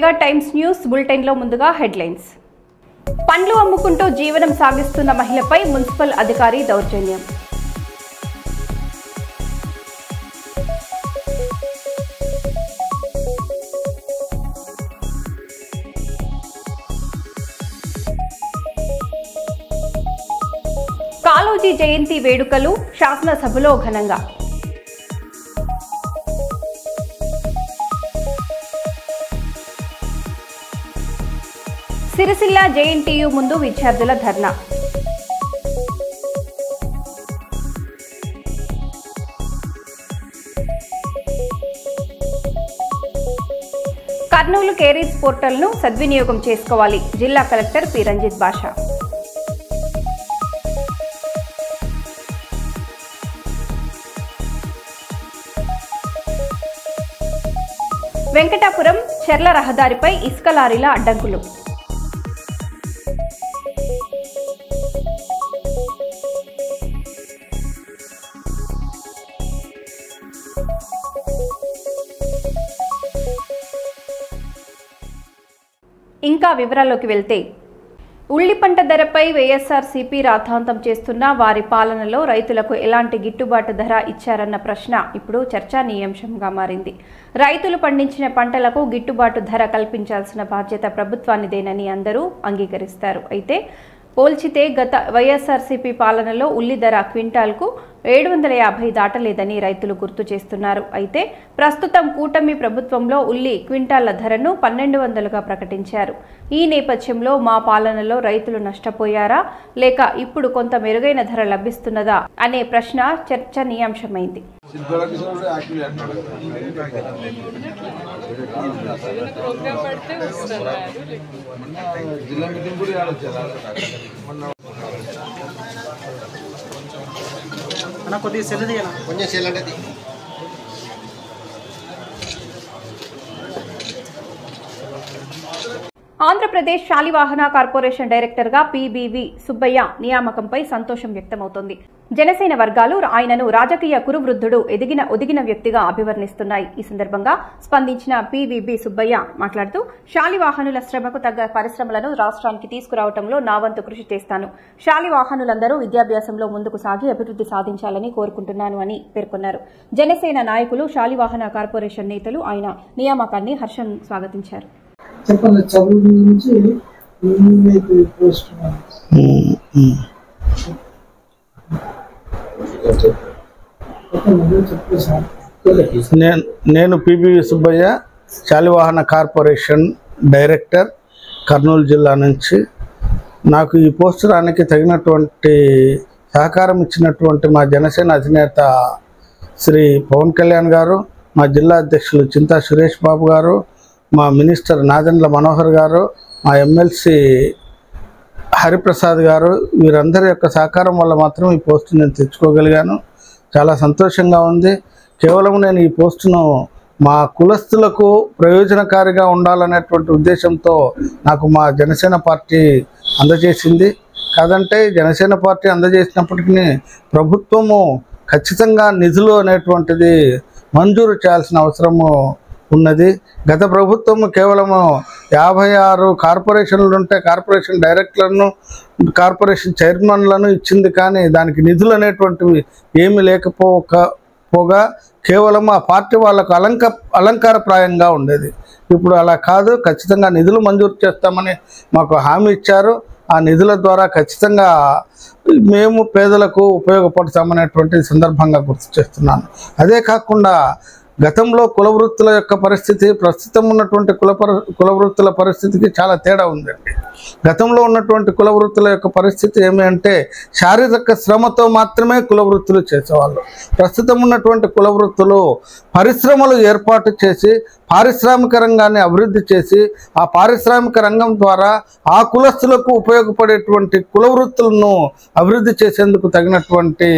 Mega times news bulletin లో ముందుగా headlines. పండ్లు అమ్ముకుంటూ జీవనం సాగిస్తున్న మహిళపై మున్సిపల్ అధికారి దౌర్జన్యం. కాళోజీ జయంతి వేడుకలు శాసనసభలో ఘనంగా. సిరిసిల్ల జేఎన్టీయూ ముందు విద్యార్థుల ధర్నా. కర్నూలు కేరీస్ పోర్టల్ను సద్వినియోగం చేసుకోవాలి. జిల్లా కలెక్టర్ పి రంజిత్ బాషా. వెంకటాపురం చెర్ల రహదారిపై ఇసుక లారీల అడ్డంకులు. ఇంకా వివరాల్లోకి వెళ్తే, ఉల్లి పంట ధరపై వైఎస్ఆర్సీపీ రాద్ధాంతం చేస్తున్న వారి పాలనలో రైతులకు ఎలాంటి గిట్టుబాటు ధర ఇచ్చారన్న ప్రశ్న ఇప్పుడు చర్చానీయాంశంగా మారింది. రైతులు పండించిన పంటలకు గిట్టుబాటు ధర కల్పించాల్సిన బాధ్యత ప్రభుత్వానిదేనని అందరూ అంగీకరిస్తారు. అయితే పోల్చితే గత వైఎస్ఆర్సీపీ పాలనలో ఉల్లి ధర క్వింటాల్కు 750 దాటలేదని రైతులు గుర్తు చేస్తున్నారు. అయితే ప్రస్తుతం కూటమి ప్రభుత్వంలో ఉల్లి క్వింటాళ్ల ధరను 1200గా ప్రకటించారు. ఈ నేపథ్యంలో మా పాలనలో రైతులు నష్టపోయారా లేక ఇప్పుడు కొంత మెరుగైన ధర లభిస్తున్నదా అనే ప్రశ్న చర్చనీయాంశమైంది. ఆంధ్రప్రదేశ్ శాలివాహన కార్పొరేషన్ డైరెక్టర్ గా పీబీవీ సుబ్బయ్య నియామకంపై సంతోషం వ్యక్తమవుతోంది. జనసేన వర్గాలు ఆయనను రాజకీయ కురువృద్ధుడు, ఒదిగిన వ్యక్తిగా అభివర్ణిస్తున్నాయి. ఈ సందర్భంగా స్పందించిన పీవీబీ సుబ్బయ్య మాట్లాడుతూ, శాలివాహనుల శ్రమకు తగ్గ పరిశ్రమలను రాష్ట్రానికి తీసుకురావడంలో నా వంతు కృషి చేస్తాను. శాలివాహనులందరూ విద్యాభ్యాసంలో ముందుకు సాగి అభివృద్ధి సాధించాలని కోరుకుంటున్నాను అని పేర్కొన్నారు. జనసేన నాయకులు, శాలివాహన కార్పొరేషన్ నేతలు ఆయన నియామకాన్ని హర్షం స్వాగతించారు. చెప్పండి, చదువు గురించి నేను పీబీవీ సుబ్బయ్య, శాలివాహన కార్పొరేషన్ డైరెక్టర్, కర్నూలు జిల్లా నుంచి. నాకు ఈ పోస్టు రానికి తగినటువంటి సహకారం ఇచ్చినటువంటి మా జనసేన అధినేత శ్రీ పవన్ కళ్యాణ్ గారు, మా జిల్లా అధ్యక్షులు చింతా సురేష్ బాబు గారు, మా మినిస్టర్ నాదెండ్ల మనోహర్ గారు, మా ఎమ్మెల్సీ హరిప్రసాద్ గారు, వీరందరి యొక్క సహకారం వల్ల మాత్రం ఈ పోస్టు నేను తెచ్చుకోగలిగాను. చాలా సంతోషంగా ఉంది. కేవలం నేను ఈ పోస్టును మా కులస్తులకు ప్రయోజనకారిగా ఉండాలనేటువంటి ఉద్దేశంతో నాకు మా జనసేన పార్టీ అందజేసింది. కాదంటే జనసేన పార్టీ అందజేసినప్పటికీ ప్రభుత్వము ఖచ్చితంగా నిధులు అనేటువంటిది మంజూరు చేయాల్సిన అవసరము ఉన్నది. గత ప్రభుత్వము కేవలము 56 కార్పొరేషన్లు ఉంటే కార్పొరేషన్ డైరెక్టర్లను, కార్పొరేషన్ చైర్మన్లను ఇచ్చింది. కానీ దానికి నిధులు అనేటువంటివి ఏమీ లేకపోగా కేవలం ఆ పార్టీ వాళ్ళకు అలంకారప్రాయంగా ఉండేది. ఇప్పుడు అలా కాదు, ఖచ్చితంగా నిధులు మంజూరు చేస్తామని మాకు హామీ ఇచ్చారు. ఆ నిధుల ద్వారా ఖచ్చితంగా మేము పేదలకు ఉపయోగపడతామనేటువంటి సందర్భంగా గుర్తు చేస్తున్నాను. అదే కాకుండా గతంలో కుల వృత్తుల యొక్క పరిస్థితి, ప్రస్తుతం ఉన్నటువంటి కుల వృత్తుల పరిస్థితికి చాలా తేడా ఉందండి. గతంలో ఉన్నటువంటి కుల వృత్తుల యొక్క పరిస్థితి ఏమి అంటే శారీరక శ్రమతో మాత్రమే కుల వృత్తులు చేసేవాళ్ళు. ప్రస్తుతం ఉన్నటువంటి కుల వృత్తులు పరిశ్రమలు ఏర్పాటు చేసి పారిశ్రామిక రంగాన్ని అభివృద్ధి చేసి ఆ పారిశ్రామిక రంగం ద్వారా ఆ కులస్తులకు ఉపయోగపడేటువంటి కుల వృత్తులను అభివృద్ధి చేసేందుకు తగినటువంటి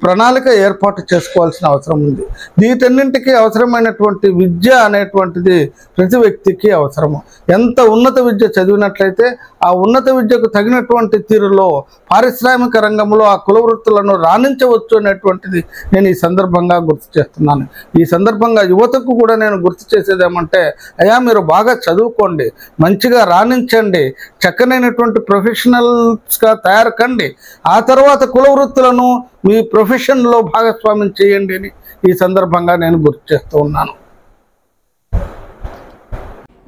ప్రణాళిక ఏర్పాటు చేసుకోవాల్సిన అవసరం ఉంది. వీటన్నింటికి అవసరమైనటువంటి విద్య అనేటువంటిది ప్రతి వ్యక్తికి అవసరము. ఎంత ఉన్నత విద్య చదివినట్లయితే ఆ ఉన్నత విద్యకు తగినటువంటి తీరులో పారిశ్రామిక రంగంలో ఆ కుల వృత్తులను రాణించవచ్చు అనేటువంటిది నేను ఈ సందర్భంగా గుర్తు చేస్తున్నాను. ఈ సందర్భంగా యువతకు కూడా నేను గుర్తు విజ్ఞప్తి చేసేది ఏమంటే, అయ్యా మీరు బాగా చదువుకోండి, మంచిగా రాణించండి, చక్కనైనటువంటి ప్రొఫెషనల్స్గా తయారు కండి, ఆ తర్వాత కుల వృత్తులను మీ ప్రొఫెషన్లో భాగస్వామ్యం చేయండి అని ఈ సందర్భంగా నేను గుర్తు చేస్తూ ఉన్నాను.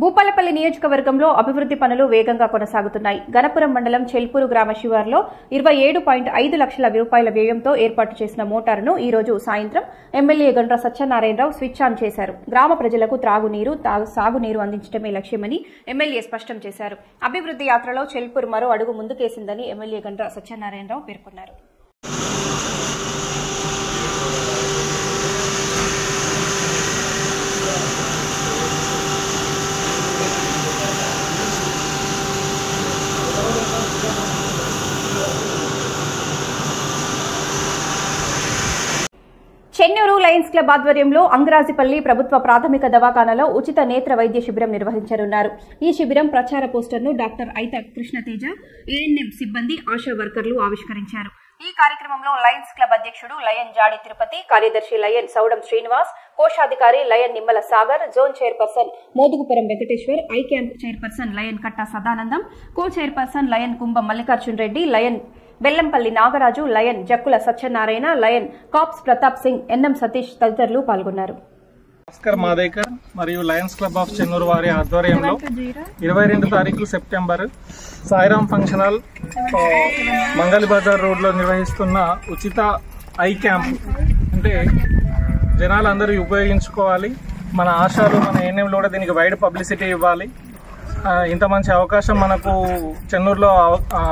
భూపాలపల్లి నియోజకవర్గంలో అభివృద్ధి పనులు వేగంగా కొనసాగుతున్నాయి. గణపురం మండలం చెల్పూరు గ్రామ శివారులో 27.5 లక్షల రూపాయల వ్యయంతో ఏర్పాటు చేసిన మోటారును ఈ రోజు సాయంత్రం MLA Gandra Satyanarayana Rao switch on చేశారు. గ్రామ ప్రజలకు త్రాగునీరు, సాగునీరు అందించడమే లక్ష్యమని ఎమ్మెల్యే స్పష్టం చేశారు. అభివృద్ధి యాత్రలో చెల్పూరు మరో అడుగు ముందుకేసిందని ఎమ్మెల్యే గండ్ర సత్యనారాయణరావు పేర్కొన్నారు. చెన్నూరు లయన్స్ క్లబ్ ఆధ్వర్యంలో అంగరాజిపల్లి ప్రభుత్వ ప్రాథమిక దవాఖానలో ఉచిత నేత్ర వైద్య శిబిరం నిర్వహించనున్నారు. ఈ శిబిరం ప్రచార పోస్టర్ను డాక్టర్ ఐత కృష్ణతేజ, ఏఎన్ఎం సిబ్బంది, ఆశా వర్కర్లు ఆవిష్కరించారు. ఈ కార్యక్రమంలో లయన్స్ క్లబ్ అధ్యక్షుడు లయన్ జాడి తిరుపతి, కార్యదర్శి లయన్ సౌడం శ్రీనివాస్, కోశాధికారి lion Nimmala Sagar, zone chairperson Modugupuram Venkateshwar, eye camp chairperson lion Katta Sadanandam, co chairperson lion Kumbham Mallikarjun Reddy, lion Bellampalli Nagaraju, lion Jakkula Satyanarayana, lion Kaps Pratap Singh, NM Satish తదితరులు పాల్గొన్నారు. భాస్కర్ మాదేకర్ మరియు లయన్స్ క్లబ్ ఆఫ్ చెన్నూరు వారి ఆధ్వర్యంలో 22 తారీఖు సెప్టెంబర్ సాయిరాం ఫంక్షన్ హాల్ మంగళ బజార్ రోడ్లో నిర్వహిస్తున్న ఉచిత ఐ క్యాంప్. అంటే జనాలందరూ ఉపయోగించుకోవాలి. మన ఆశాలు, మన ఏఎన్ఎంలో కూడా దీనికి వైడ్ పబ్లిసిటీ ఇవ్వాలి. ఇంత మంచి అవకాశం మనకు చెన్నూరులో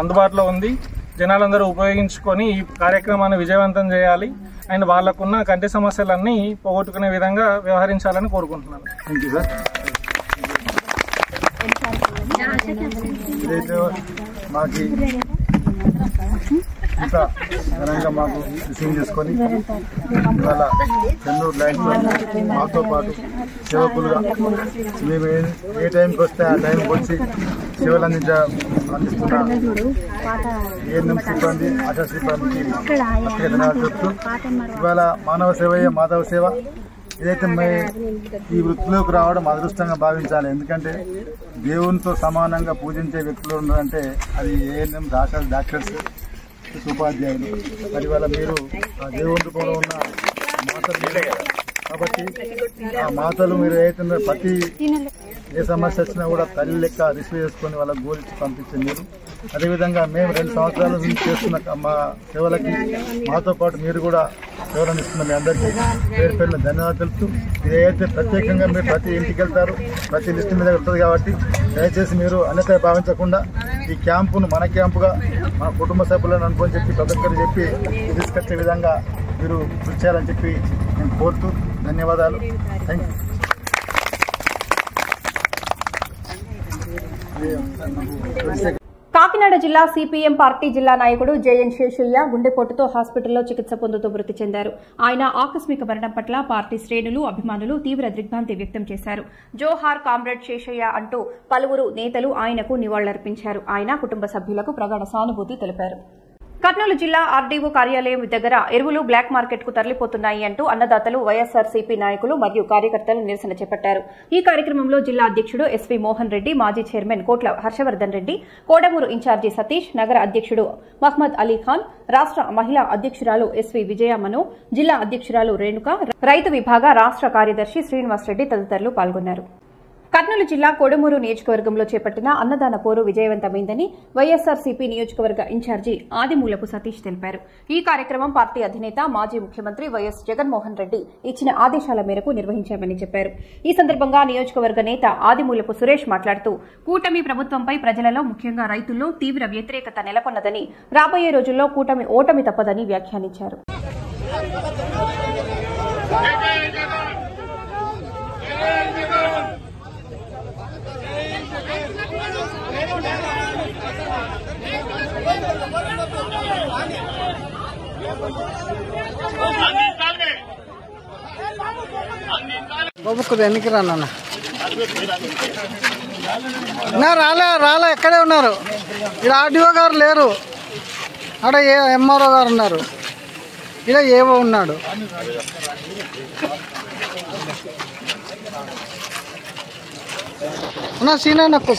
అందుబాటులో ఉంది. జనాలందరూ ఉపయోగించుకొని ఈ కార్యక్రమాన్ని విజయవంతం చేయాలి అండ్ వాళ్ళకున్న కంటి సమస్యలన్నీ పోగొట్టుకునే విధంగా వ్యవహరించాలని కోరుకుంటున్నాను. Thank you sir. మాకు ఇంత ఘనంగా మాకు రిసీవ్ చేసుకొని ఇవాళ చెన్నూరు లైన్స్ మాతో పాటు సేవకులుగా మేము ఏ టైంకి వస్తే ఆ టైంకి వచ్చి సేవలు అందిస్తున్న ఏఎన్ఎం సిబ్బంది, ఆశా సిబ్బందికి ప్రత్యేక ధన్యవాదాలు చెప్తూ ఇవాళ మానవ సేవయే మాధవ సేవ. ఏదైతే ఈ వృత్తిలోకి రావడం అదృష్టంగా భావించాలి. ఎందుకంటే దేవునితో సమానంగా పూజించే వ్యక్తులు ఉన్నారంటే అది ఏఎన్ఎం, డాక్టర్స్, ఉపాధ్యాయులు. మరి వాళ్ళ మీరు ఆ దేవుని రూపంలో ఉన్న మాతలు కాబట్టి ఆ మాతలు మీరు ఏదైతే ప్రతి ఏ సమస్య వచ్చినా కూడా తల్లి లెక్క రిసీవ్ చేసుకొని వాళ్ళకి గోలిచ్చి పంపించే మీరు. అదేవిధంగా మేము 2 సంవత్సరాల నుంచి చేస్తున్న మా సేవలకి మాతో పాటు మీరు కూడా సేవలను ఇస్తున్న మీ అందరికీ పేరు పేరున ధన్యవాదాలు తెలుపుతూ, ఇదైతే ప్రత్యేకంగా మీరు ప్రతి ఇంటికి వెళ్తారు, ప్రతి లిస్టు మీద ఉంటుంది కాబట్టి దయచేసి మీరు అన్యత భావించకుండా ఈ క్యాంపును మన క్యాంపుగా మన కుటుంబ సభ్యులను అనుకొని చెప్పి ప్రతి ఒక్కరు చెప్పి తీసుకొచ్చే విధంగా మీరు కృషి చేయాలని చెప్పి నేను కోరుతూ ధన్యవాదాలు. Thank you. కాకినాడ జిల్లా సిపిఎం పార్టీ జిల్లా నాయకుడు జేఎన్ శేషయ్య గుండెపోటుతో హాస్పిటల్లో చికిత్స పొందుతూ మృతి చెందారు. ఆయన ఆకస్మిక మరణం పట్ల పార్టీ శ్రేణులు, అభిమానులు తీవ్ర దిగ్భ్రాంతి వ్యక్తం చేశారు. జోహార్ కామ్రేడ్ శేషయ్య అంటూ పలువురు నేతలు ఆయనకు నివాళులర్పించారు. ఆయన కుటుంబ సభ్యులకు ప్రగాఢ సానుభూతి తెలిపారు. కర్నూలు జిల్లా ఆర్డీఓ కార్యాలయం దగ్గర ఎరువులు బ్లాక్ మార్కెట్ కు తరలిపోతున్నాయి అంటూ అన్నదాతలు, వైఎస్ఆర్సీపీ నాయకులు మరియు కార్యకర్తలు నిరసన చేపట్టారు. ఈ కార్యక్రమంలో జిల్లా అధ్యక్షుడు ఎస్వి మోహన్ రెడ్డి, మాజీ చైర్మన్ కోట్ల హర్షవర్ధన్ రెడ్డి, కోడమూరు ఇన్ఛార్జి సతీష్, నగర అధ్యక్షుడు మహ్మద్ అలీ ఖాన్, రాష్ట్ర మహిళా అధ్యక్షురాలు ఎస్వి విజయమను, జిల్లా అధ్యక్షురాలు రేణుక, రైతు విభాగ రాష్ట్ర కార్యదర్శి శ్రీనివాసరెడ్డి తదితరులు పాల్గొన్నారు. కర్నూలు జిల్లా కోడమూరు నియోజకవర్గంలో చేపట్టిన అన్నదాన పోరు విజయవంతమైందని వైఎస్ఆర్సీపీ నియోజకవర్గ ఇన్ఛార్జి ఆదిమూలపు సతీష్ తెలిపారు. ఈ కార్యక్రమం పార్టీ అధినేత, మాజీ ముఖ్యమంత్రి వైఎస్ జగన్మోహన్ రెడ్డి ఇచ్చిన ఆదేశాల మేరకు నిర్వహించామని చెప్పారు. ఈ సందర్భంగా నియోజకవర్గ నేత ఆదిమూలపు సురేష్ మాట్లాడుతూ కూటమి ప్రభుత్వంపై ప్రజలలో, ముఖ్యంగా రైతుల్లో తీవ్ర వ్యతిరేకత నెలకొన్నదని, రాబోయే రోజుల్లో కూటమి ఓటమి తప్పదని వ్యాఖ్యానించారు. బాబుకు వెనక్కి రాన్న రాలే ఎక్కడే ఉన్నారు. ఇక్కడ ఆర్డీఓ గారు లేరు, అక్కడ ఎంఆర్ఓ గారు ఉన్నారు, ఇక్కడ ఏవో ఉన్నాడు. నా సీనా నాకు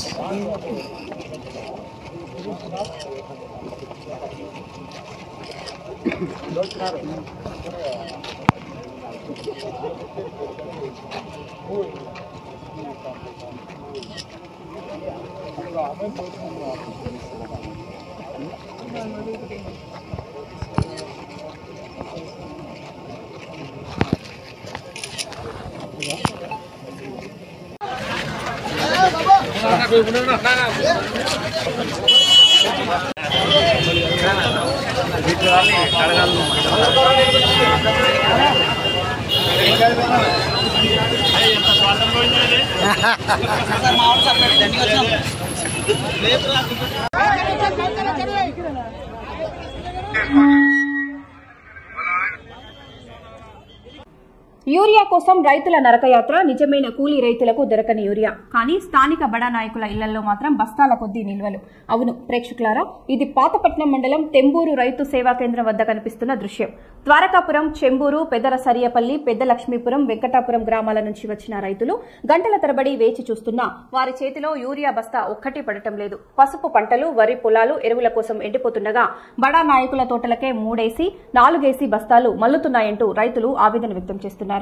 యూరియా కోసం రైతుల నరకయాత్ర. నిజమైన కూలీ రైతులకు దొరకని యూరియా, కానీ స్థానిక బడా నాయకుల ఇళ్లలో మాత్రం బస్తాల కొద్దీ నిల్వలు. అవును ప్రేక్షకులారా, ఇది పాతపట్నం మండలం తెంబూరు రైతు సేవా కేంద్రం వద్ద కనిపిస్తున్న దృశ్యం. ద్వారకాపురం, చెంబూరు, పెదర సరియపల్లి, పెద్ద లక్ష్మీపురం, వెంకటాపురం గ్రామాల నుంచి వచ్చిన రైతులు గంటల తరబడి వేచి చూస్తున్నా వారి చేతిలో యూరియా బస్తా ఒక్కటి పడటం లేదు. పసుపు పంటలు, వరి పొలాలు ఎరువుల కోసం ఎండిపోతుండగా బడా నాయకుల తోటలకే 3 4 బస్తాలు మల్లుతున్నాయంటూ రైతులు ఆవేదన వ్యక్తం చేస్తున్నారు.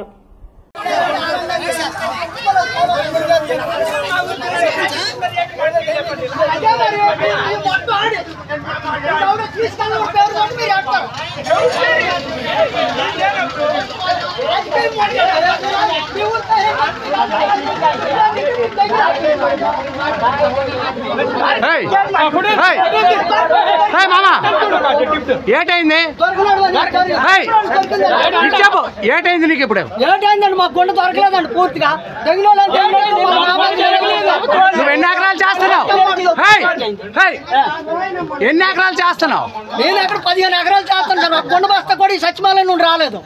ఏటైంది ఏటైంది నీకు ఇప్పుడు? ఏటైందండి? మా గుండె దొరకలేదండి పూర్తిగా. నువ్వు ఎన్ని ఎకరాలు చేస్తున్నావు? ఎన్ని ఎకరాలు చేస్తున్నావు? నేను ఎక్కడ 15 ఎకరాలు చేస్తాను సార్. గుండె బస్తా కూడా ఈ సచివాలయం నుండి రాలేదు.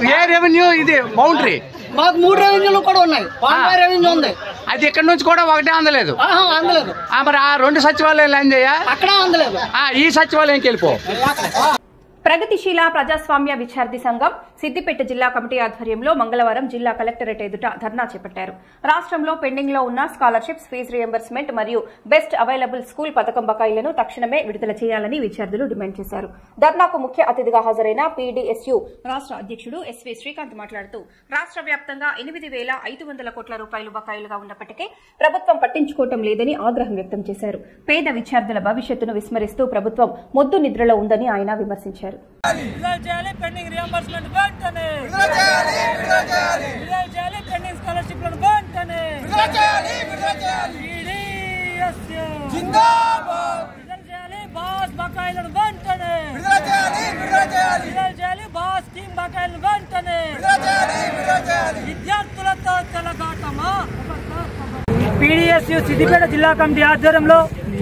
ఏ రెవెన్యూ ఇది బౌండరీ? మాకు 3 రెవెన్యూలు కూడా ఉన్నాయి. రెవెన్యూ ఉంది. అది ఇక్కడ నుంచి కూడా ఒకటే అందలేదు. అందలేదు. మరి ఆ 2 సచివాలయాలు ఏం చేయ? అక్కడ అందలేదు. ఈ సచివాలయంకి వెళ్ళిపో. ప్రగతిశీల ప్రజాస్వామ్య విద్యార్థి సంఘం సిద్దిపేట జిల్లా కమిటీ ఆధ్వర్యంలో మంగళవారం జిల్లా కలెక్టరేట్ ఎదుట ధర్నా చేపట్టారు. రాష్ట్రంలో పెండింగ్ లో ఉన్న స్కాలర్షిప్స్, ఫీజు రియంబర్స్మెంట్ మరియు బెస్ట్ అవైలబుల్ స్కూల్ పథకం బకాయిలను తక్షణమే విడుదల చేయాలని విద్యార్థులు డిమాండ్ చేశారు. ధర్నాకు ముఖ్య అతిథిగా హాజరైన పీడీఎస్యూ రాష్ట్ర అధ్యక్షుడు ఎస్వీ శ్రీకాంత్ మాట్లాడుతూ రాష్ట్ర వ్యాప్తంగా 8,500 కోట్ల రూపాయలు బకాయిలుగా ఉన్నప్పటికీ ప్రభుత్వం పట్టించుకోవటం లేదని ఆగ్రహం వ్యక్తం చేశారు. పేద విద్యార్థుల భవిష్యత్తును విస్మరిస్తూ ప్రభుత్వం మొద్దు నిద్రలో ఉందని ఆయన విమర్శించారు. పీడీఎస్యూ సిద్దిపేట జిల్లా కమిటీ ఆధ్వర్యంలో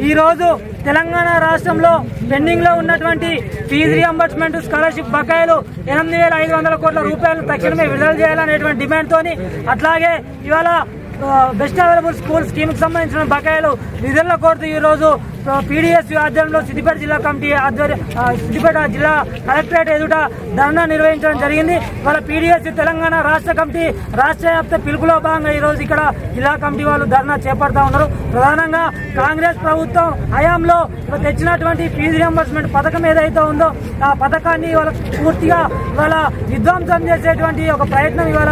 ఈ రోజు తెలంగాణ రాష్ట్రంలో పెండింగ్ లో ఉన్నటువంటి ఫీజు రియంబర్స్మెంట్, స్కాలర్షిప్ బకాయిలు 8,500 కోట్ల రూపాయలు తక్షణమే విడుదల చేయాలనేటువంటి డిమాండ్ తోని, అట్లాగే ఇవాళ బెస్ట్ అవైలబుల్ స్కూల్ స్కీమ్ కి సంబంధించిన బకాయిలు నిధుల కోరుతూ ఈ రోజు పీడీఎస్యూ ఆధ్వర్యంలో సిద్దిపేట జిల్లా కమిటీ సిద్దిపేట జిల్లా కలెక్టరేట్ ఎదుట ధర్నా నిర్వహించడం జరిగింది. ఇవాళ పీడీఎస్యూ తెలంగాణ రాష్ట్ర కమిటీ రాష్ట్ర వ్యాప్త పిలుపులో భాగంగా ఈ రోజు ఇక్కడ జిల్లా కమిటీ వాళ్ళు ధర్నా చేపడతా ఉన్నారు. ప్రధానంగా కాంగ్రెస్ ప్రభుత్వం హయాంలో తెచ్చినటువంటి ఫీజు రియంబర్స్మెంట్ పథకం ఏదైతే ఉందో ఆ పథకాన్ని ఇవాళ పూర్తిగా ఇవాళ విధ్వంసం చేసేటువంటి ఒక ప్రయత్నం ఇవాళ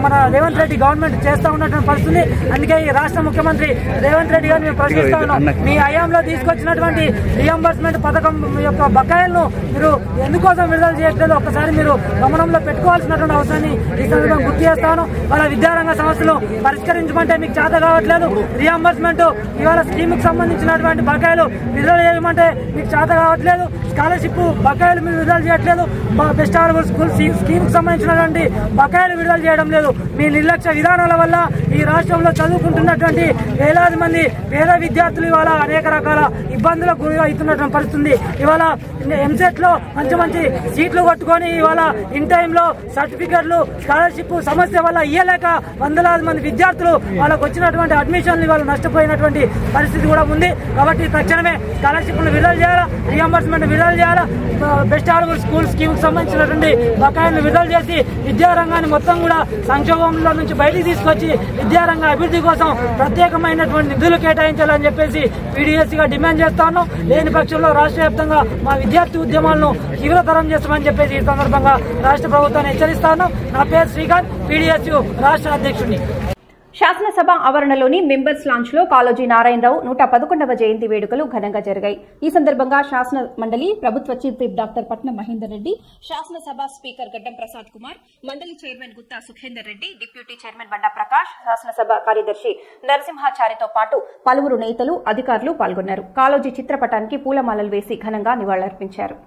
మన రేవంత్ రెడ్డి గవర్నమెంట్ చేస్తా ఉన్నటువంటి పరిస్థితి. అందుకే ఈ రాష్ట్ర ముఖ్యమంత్రి రేవంత్ రెడ్డి గారిని మేము ప్రశ్నిస్తా ఉన్నాం, మీ హయాంలో తీసుకొచ్చినటువంటి రియంబర్స్మెంట్ పథకం యొక్క బకాయిలను మీరు ఎందుకోసం విడుదల చేయట్లేదు? ఒక్కసారి మీరు గమనంలో పెట్టుకోవాల్సినటువంటి అవసరాన్ని ఈ సందర్భంగా గుర్తు చేస్తాను. వాళ్ళ విద్యారంగ సమస్యలు పరిష్కరించమంటే మీకు చేత కావట్లేదు. రియంబర్స్మెంట్ ఇవాళ స్కీమ్ కి సంబంధించినటువంటి బకాయిలు విడుదల చేయమంటే మీకు చేత కావట్లేదు. స్కాలర్షిప్ బకాయిలు మీరు విడుదల చేయట్లేదు. బెస్ట్ అవైలబుల్ స్కూల్ స్కీమ్ కి సంబంధించినటువంటి బకాయిలు విడుదల చేయడం లేదు. మీ నిర్లక్ష్య విధానాల వల్ల ఈ రాష్ట్రంలో చదువుకుంటున్నటువంటి వేలాది మంది పేద విద్యార్థులు ఇవాళ అనేక రకాల ఇబ్బందులకు గురి అవుతున్నటువంటి పరిస్థితుంది. ఇవాళ ఎంసెట్ లో మంచి మంచి సీట్లు కొట్టుకొని ఇవాళ ఇన్ టైంలో సర్టిఫికెట్లు స్కాలర్షిప్ సమస్య వల్ల ఇయ్యలేక వందలాది మంది విద్యార్థులు వాళ్ళకు వచ్చినటువంటి అడ్మిషన్లు ఇవాళ నష్టపోయినటువంటి పరిస్థితి కూడా ఉంది. కాబట్టి తక్షణమే స్కాలర్షిప్లు విడుదల చేయాలా, రియంబర్స్మెంట్ విడుదల చేయాలా, బెస్ట్ ఆర్డర్ స్కూల్ స్కీమ్ కి సంబంధించినటువంటి బకాయిలను విడుదల చేసి విద్యారంగాన్ని మొత్తం కూడా సంక్షోభంలో నుంచి బయటికి తీసుకొచ్చి విద్యారంగ అభివృద్ధి కోసం ప్రత్యేకమైనటువంటి నిధులు కేటాయించాలని చెప్పేసి పీడీఎస్సీ గా డిమాండ్ చేస్తా ఉన్నాం. లేని పక్షంలో రాష్ట్ర వ్యాప్తంగా మా విద్యార్థి ఉద్యమాలను తీవ్రతరం చేస్తామని చెప్పేసి ఈ సందర్భంగా రాష్ట్ర ప్రభుత్వాన్ని హెచ్చరిస్తా ఉన్నాం. నా పేరు శ్రీకాంత్, పీడీఎస్సీ రాష్ట్ర అధ్యక్షుడిని. శాసనసభ ఆవరణలోని మెంబర్స్ లాంచ్ లో కాళోజీ నారాయణరావు 111వ జయంతి వేడుకలు ఘనంగా జరిగాయి. ఈ సందర్భంగా శాసన మండలి ప్రభుత్వ చీఫ్ విప్ డాక్టర్ పట్నం మహేందర్ రెడ్డి, శాసనసభ స్పీకర్ గడ్డం ప్రసాద్ కుమార్, మండలి chairman Gutha Sukender Reddy, deputy chairman Banda Prakash, శాసనసభ కార్యదర్శి నరసింహాచారితో పాటు పలువురు నేతలు, అధికారులు పాల్గొన్నారు. కాళోజీ చిత్రపటానికి పూలమాలలు వేసి ఘనంగా నివాళులర్పించారు.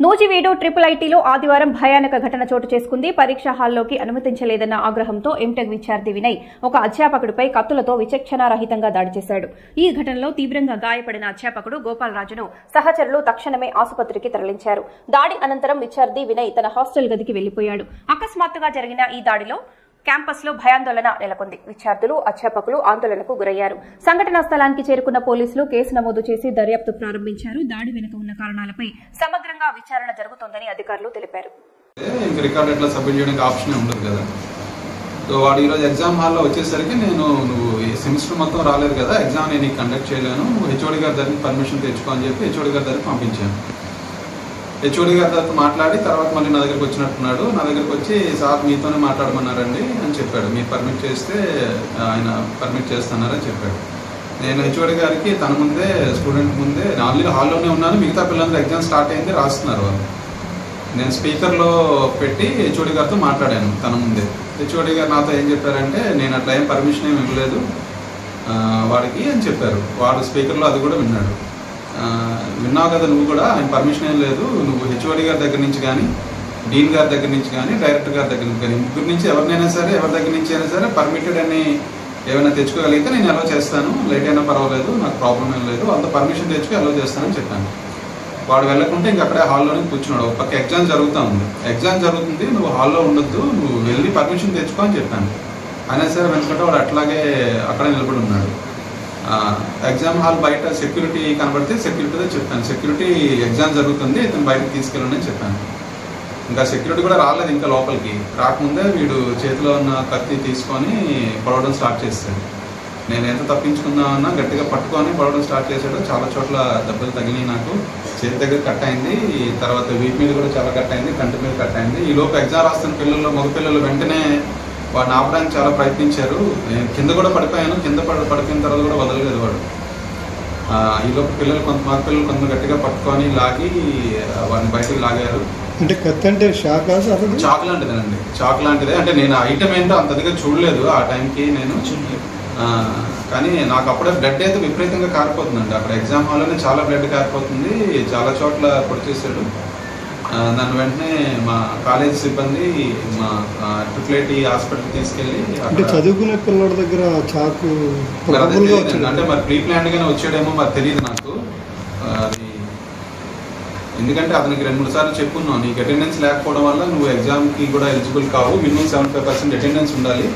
నూజివీడు ట్రిపుల్ ఐటీలో ఆదివారం భయానక ఘటన చోటు చేసుకుంది. పరీక్షా హాల్లోకి అనుమతించలేదన్న ఆగ్రహంతో ఎంటెక్ విద్యార్థి వినయ్ ఒక అధ్యాపకుడిపై కత్తులతో విచక్షణారహితంగా దాడి చేశాడు. ఈ ఘటనలో తీవ్రంగా గాయపడిన అధ్యాపకుడు గోపాలరాజును సహచరులు తక్షణమే ఆసుపత్రికి తరలించారు. దాడి అనంతరం విద్యార్థి వినయ్ తన హాస్టల్ గదికి వెళ్లిపోయాడు. అకస్మాత్తుగా జరిగిన ఈ దాడిలో క్యాంపస్ లో భయాందోళన నెలకొంది. విద్యార్థులు, అధ్యాపకులు ఆందోళనకు గురయ్యారు. సంఘటనా స్థలానికి చేరుకున్న పోలీసులు కేసు నమోదు చేసి దర్యాప్తు ప్రారంభించారు. దాడి వెనుక ఉన్న కారణాలపై సమగ్రంగా విచారణ జరుగుతోందని అధికారులు తెలిపారు. రికార్డ్ ఎట్లా సబ్మిట్ చేయడానికి ఆప్షన్ ఉండదు కదా. సో వాడు ఈరోజు ఎగ్జామ్ హాల్లో వచ్చేసరికి నువ్వు ఈ సెమిస్టర్ మొత్తం రాలేదు కదా, ఎగ్జామ్ నేను కండక్ట్ చేయలేను, హెచ్ఓడి గారి దగ్గర పర్మిషన్ తెచ్చుకో అని చెప్పి హెచ్ఓడి గారి దగ్గర పంపించాను. హెచ్ఓడి గారి తర్వాత మాట్లాడి తర్వాత మళ్ళీ నా దగ్గరికి వచ్చినట్టున్నాడు. నా దగ్గరికి వచ్చి సార్ మీతోనే మాట్లాడమన్నారండి అని చెప్పాడు. మీరు పర్మిట్ చేస్తే ఆయన పర్మిట్ చేస్తున్నారని చెప్పాడు. నేను హెచ్ఓడి గారికి తన ముందే స్టూడెంట్ ముందే ఆల్రెడీ హాల్లోనే ఉన్నాను, మిగతా పిల్లలందరూ ఎగ్జామ్ స్టార్ట్ అయింది రాస్తున్నారు వాళ్ళు. నేను స్పీకర్లో పెట్టి హెచ్ఓడి గారితో మాట్లాడాను తన ముందే. హెచ్ఓడి గారు నాతో ఏం చెప్పారంటే నేను అట్లా ఏం పర్మిషన్ ఏమి ఇవ్వలేదు వాడికి అని చెప్పారు. వాడు స్పీకర్లో అది కూడా విన్నాడు. విన్నావు కదా నువ్వు కూడా, ఆయన పర్మిషన్ ఏం లేదు, నువ్వు హెచ్ఓడి గారి దగ్గర నుంచి కానీ డీన్ గారి దగ్గర నుంచి కానీ డైరెక్టర్ గారి దగ్గర నుంచి కానీ ముగ్గురు నుంచి ఎవరినైనా సరే ఎవరి దగ్గర నుంచి అయినా సరే పర్మిటెడ్ అని ఏమైనా తెచ్చుకోగలిగితే నేను అలౌ చేస్తాను, లేట్ అయినా పర్వాలేదు, నాకు ప్రాబ్లం ఏం లేదు, అంత పర్మిషన్ తెచ్చుకొని అలౌ చేస్తానని చెప్పాను. వాడు వెళ్ళకుంటే ఇంక అక్కడే హాల్లోనే కూర్చున్నాడు. ఒక పక్క ఎగ్జామ్ జరుగుతుంది, నువ్వు హాల్లో ఉండొద్దు, నువ్వు వెళ్ళి పర్మిషన్ తెచ్చుకో అని చెప్పాను. అయినా సరే వెనుకుంటే వాడు అట్లాగే అక్కడే నిలబడి ఉన్నాడు. ఎగ్జామ్ హాల్ బయట సెక్యూరిటీ కనబడితే సెక్యూరిటీతో చెప్పాను, సెక్యూరిటీ ఎగ్జామ్ జరుగుతుంది ఇతను బయటకు తీసుకెళ్ళండి అని చెప్పాను. ఇంకా సెక్యూరిటీ కూడా రాలేదు. ఇంకా లోపలికి రాకముందే వీడు చేతిలో ఉన్న కత్తి తీసుకొని పొడవడం స్టార్ట్ చేశాడు. నేను ఎంత తప్పించుకుందామన్నా గట్టిగా పట్టుకొని పొడవడం స్టార్ట్ చేశాడు. చాలా చోట్ల దెబ్బలు తగిలినాయి. నాకు చేతి దగ్గర కట్ అయింది, తర్వాత వీపు మీద కూడా చాలా కట్ అయింది, కంటి మీద కట్ అయింది. ఈ లోపు ఎగ్జామ్ రాస్తున్న పిల్లలు, మగపిల్లలు వెంటనే వాడిని ఆపడానికి చాలా ప్రయత్నించారు. నేను కింద కూడా పడిపోయాను, కింద పడిపోయిన తర్వాత కూడా వదలలేదు వాడు. ఈలోపు పిల్లలు మగపిల్లలు కొంత గట్టిగా పట్టుకొని లాగి వాడిని బయటకు లాగారు. అంటే కత్తి అంటే చాక్ లాంటిదేనండి, చాక్ లాంటిదే. అంటే నేను ఐటమ్ ఏంటో అంత దగ్గర చూడలేదు ఆ టైంకి నేను, కానీ నాకు అప్పుడే బ్లడ్ అయితే విపరీతంగా కారిపోతుందండి. అక్కడ ఎగ్జామ్ హాల్లోనే చాలా బ్లడ్ కారిపోతుంది, చాలా చోట్ల పొడిచేసాడు. దాని వెంటనే మా కాలేజ్ సిబ్బంది మా ట్రిపుల్ ఐటీ హాస్పిటల్ తీసుకెళ్ళి చదువుకునే పిల్లల దగ్గర చాకు అంటే మరి ప్రీ ప్లాన్డ్ గానే వచ్చాడేమో మరి తెలియదు నాకు. అది ఎందుకంటే అతనికి 2-3 సార్లు చెప్పున్నావు, నీకు అటెండెన్స్ లేకపోవడం వల్ల నువ్వు ఎగ్జామ్కి కూడా ఎలిజిబుల్ కావు, మినిమం 75% అటెండెన్స్ ఉండాలి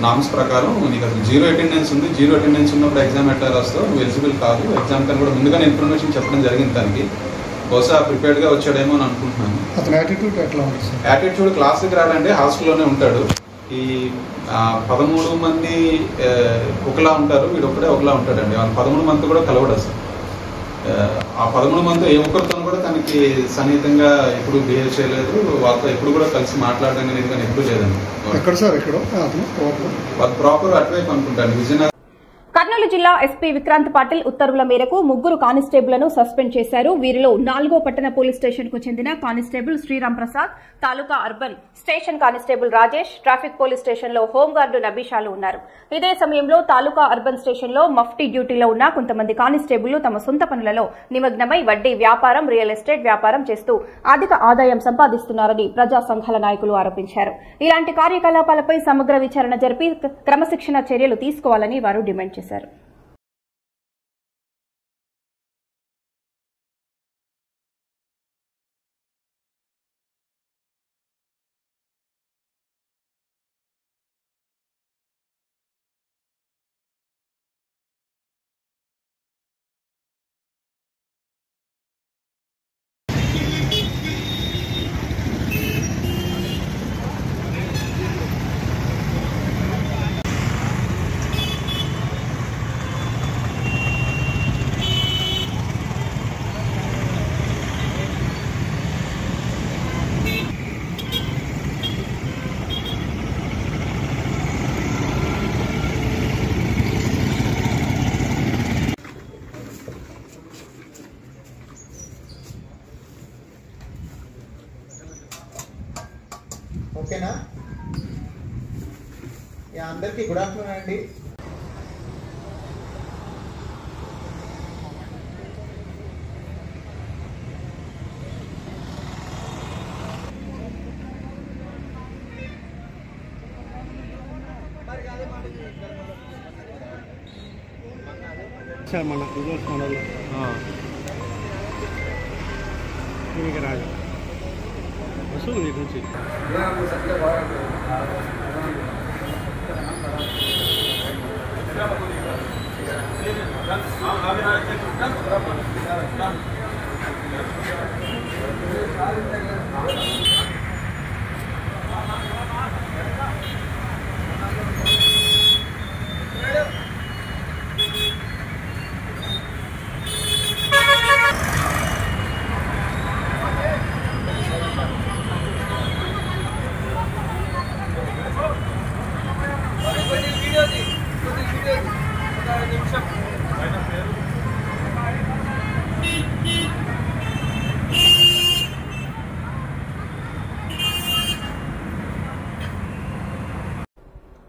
నామ్స్ ప్రకారం. నీకు అసలు 0 అటెండెన్స్ ఉంది, 0 అటెండెన్స్ ఉన్నప్పుడు ఎగ్జామ్ ఎట్లా రాస్తావు, నువ్వు ఎలిజిబుల్ కాదు. ఎగ్జామ్ కన్నా కూడా ముందుగానే ఇన్ఫర్మేషన్ చెప్పడం జరిగింది తనకి. బహుశా ప్రిపేర్డ్గా వచ్చాడేమో అని అనుకుంటున్నాను. అతని యాటిట్యూడ్ ఎట్లా ఉంటుంది? యాటిట్యూడ్ క్లాస్కి రాడండి, హాస్టల్లోనే ఉంటాడు. ఈ 13 మంది ఒకలా ఉంటారు, వీడు ఒకటే ఒకలా ఉంటాడండి. వాళ్ళు 13 మంది కూడా కలవడు అసలు. ఆ 13 మంది ఏ ఒక్కరితో కూడా తనకి సన్నిహితంగా ఎప్పుడు బిహేవ్ చేయలేదు, వాళ్ళతో ఎప్పుడు కూడా కలిసి మాట్లాడడం అనేది కానీ ఎప్పుడు లేదండి. ఎక్కడ సార్ ఎక్కడ వాళ్ళు ప్రాపర్ అటువైపు అనుకుంటాను విజయనగరం. కర్నూలు జిల్లా ఎస్పీ విక్రాంత్ పాటిల్ ఉత్తర్వుల మేరకు 3 కానిస్టేబుళ్లను సస్పెండ్ చేశారు. వీరిలో 4వ పట్టణ పోలీస్ స్టేషన్ కు చెందిన constable Sriram Prasad, taluka urban station constable Rajesh, traffic police station లో హోంగార్డు నబీషాలు ఉన్నారు. ఇదే సమయంలో తాలూకా అర్బన్ స్టేషన్ లో మఫ్టీ డ్యూటీలో ఉన్న కొంతమంది కానిస్టేబుళ్లు తమ సొంత పనులలో నిమగ్నమై వడ్డీ వ్యాపారం, రియల్ ఎస్టేట్ వ్యాపారం చేస్తూ అధిక ఆదాయం సంపాదిస్తున్నారని ప్రజా సంఘాల నాయకులు ఆరోపించారు. ఇలాంటి కార్యకలాపాలపై సమగ్ర విచారణ జరిపి క్రమశిక్షణ చర్యలు తీసుకోవాలని వారు డిమాండ్ చేశారు. ఓకేనా? అందరికీ గుడ్ ఆఫ్టర్నూన్ అండి. సార్ మన రిజల్ట్స్ మనది రాజు వస్తుంది వీటి నుంచి.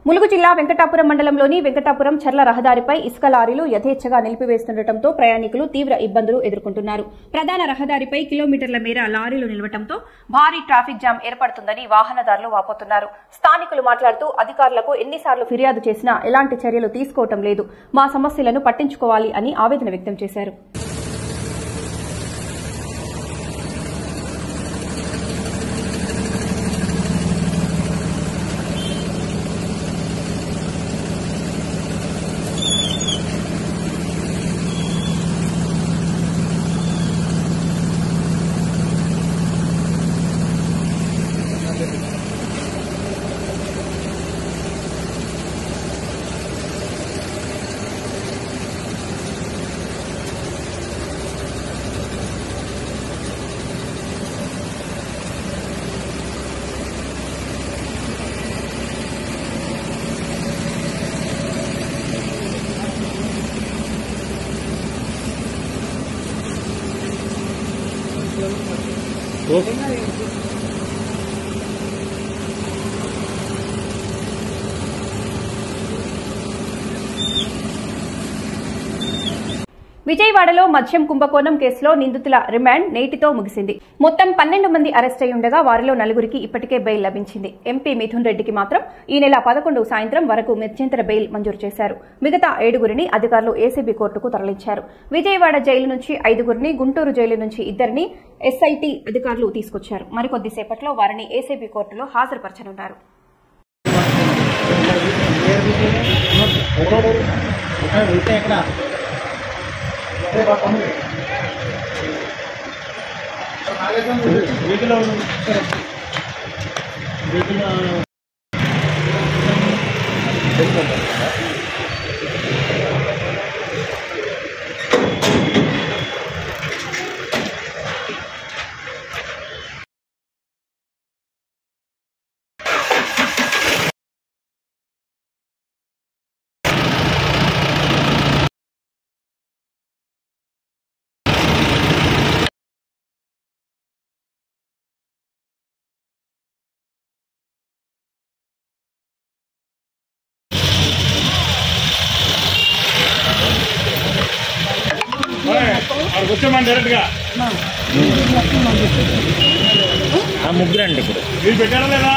ములుగు జిల్లా వెంకటాపురం మండలంలోని వెంకటాపురం చర్ల రహదారిపై ఇసుక లారీలు యథేచ్ఛగా నిలిపివేస్తుండటంతో ప్రయాణికులు తీవ్ర ఇబ్బందులు ఎదుర్కొంటున్నారు. ప్రధాన రహదారిపై కిలోమీటర్ల మేర లారీలు నిలవడంతో భారీ ట్రాఫిక్ జామ్ ఏర్పడుతుందని వాహనదారులు వాపోతున్నారు. స్థానికులు మాట్లాడుతూ అధికారులకు ఎన్నిసార్లు ఫిర్యాదు చేసినా ఎలాంటి చర్యలు తీసుకోవటం లేదు, మా సమస్యలను పట్టించుకోవాలి అని ఆవేదన వ్యక్తం చేశారు. విజయవాడలో మద్యం కుంభకోణం కేసులో నిందితుల రిమాండ్ నేటితో ముగిసింది. మొత్తం 12 మంది అరెస్ట్ అయి ఉండగా వారిలో 4గురికి ఇప్పటికే బెయిల్ లభించింది. ఎంపీ మిథున్ రెడ్డికి మాత్రం ఈ నెల 11 సాయంత్రం వరకు మధ్యంతర బెయిల్ మంజూరు చేశారు. మిగతా 7గురిని అధికారులు ఏసీబీ కోర్టుకు తరలించారు. విజయవాడ జైలు నుంచి 5గురిని, గుంటూరు జైలు నుంచి 2 ఎస్ఐటీ అధికారులు తీసుకొచ్చారు. మరికొద్దిసేపట్లో వారిని ఏసీబీ కోర్టులో హాజరుపరచనున్నారు. వచ్చామండి డైరెక్ట్గా ముగ్గురండి ఇప్పుడు మీరు పెట్టారా లేదా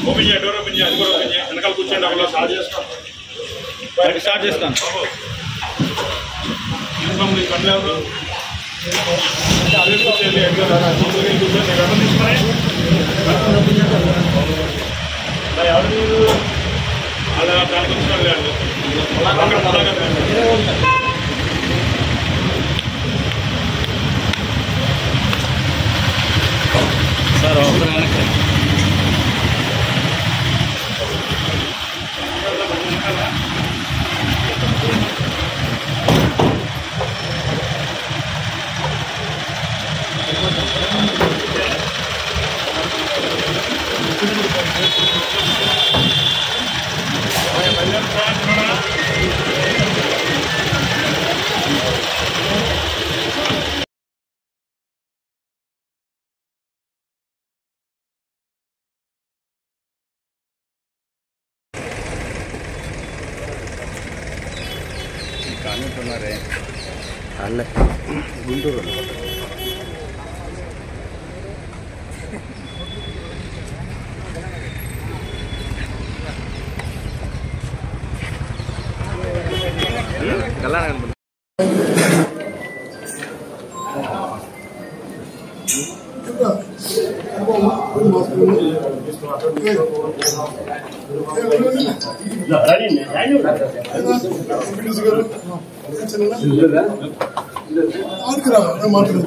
ఓపెన్ చేయ డోర్ ఓపెన్ చేయ అది కూడా ఓపెన్ చేయ వెనకాల కూర్చోండి అక్కడ స్టార్ట్ చేస్తాను స్టార్ట్ చేస్తాను కట్టలేదు అదే కూర్చోండి కూర్చోండి ఎవరు తీసుకున్నాయి ఎవరు మీరు అలా దానికి వచ్చిన లేదు సార్ అవసరం కానుకున్నారే అల్లే గుంటూరు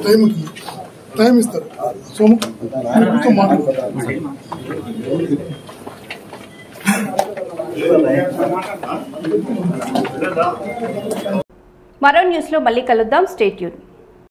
టైం ఉంటుంది టైం ఇస్తారు సోము మరో న్యూస్లో మళ్ళీ కలుద్దాం. Stay tune.